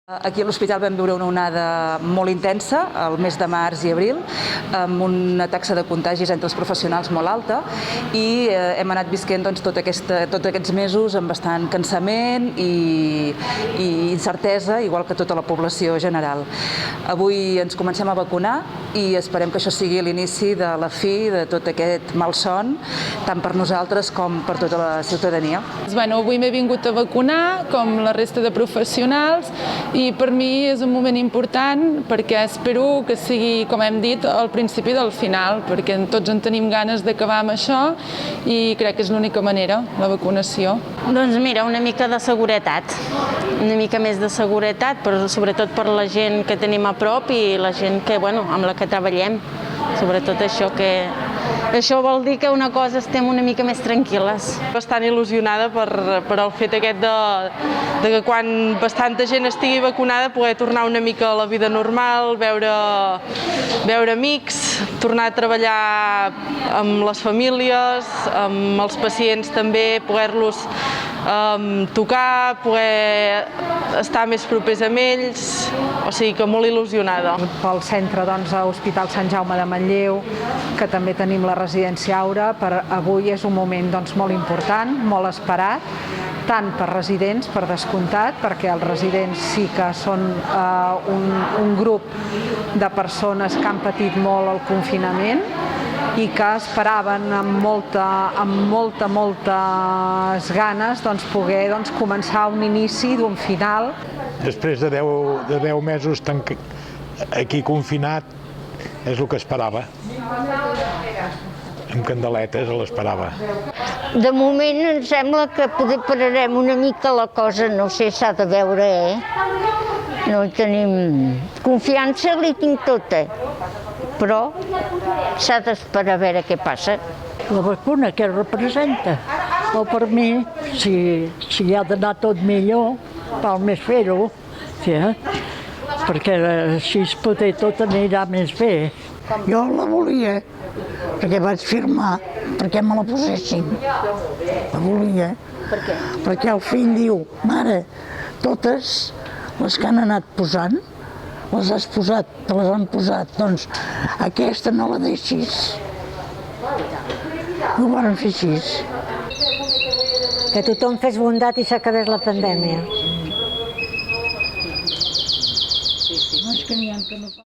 Aquí a l'hospital vam viure una onada molt intensa, el mes de març i abril, amb una taxa de contagis entre els professionals molt alta i hem anat visquent tots aquests mesos amb bastant cansament i incertesa, igual que tota la població general. Avui ens comencem a vacunar i esperem que això sigui l'inici de la fi de tot aquest malson, tant per nosaltres com per tota la ciutadania. Avui m'he vingut a vacunar, com la resta de professionals, i per mi és un moment important perquè espero que sigui, com hem dit, el principi del final, perquè tots en tenim ganes d'acabar amb això i crec que és l'única manera, la vacunació. Doncs mira, una mica de seguretat, una mica més de seguretat, però sobretot per la gent que tenim a prop i la gent amb la que treballem, sobretot això vol dir que una cosa estem una mica més tranquil·les. Bastant il·lusionada per el fet aquest de que quan bastanta gent estigui vacunada poder tornar una mica a la vida normal, veure amics, tornar a treballar amb les famílies, amb els pacients també, poder-los tocar, poder estar més propers amb ells, o sigui que molt il·lusionada. Pel centre a Hospital Sant Jaume de Manlleu, que també tenim la residència Aura, avui és un moment molt important, molt esperat, tant per residents, per descomptat, perquè els residents sí que són un grup de persones que han patit molt el confinament i que esperaven amb moltes ganes poder començar un inici d'un final. Després de 10 mesos aquí confinat, és el que esperava. Amb candeletes l'esperava. De moment em sembla que potser pararem una mica la cosa, no sé, s'ha de veure, No tenim confiança, li tinc tota, però s'ha d'esperar a veure què passa. La vacuna què representa? O per mi, si ha d'anar tot millor, val més fer-ho, perquè així poder tot anirà més bé. Jo la volia, perquè vaig firmar, perquè me la posessin. La volia. Per què? Perquè el fill diu, mare, totes les que han anat posant, les has posat, te les han posat, doncs aquesta no la deixis. Ho van fer així. Que tothom fes bondat i s'acabés la pandèmia. No és que n'hi ha que no...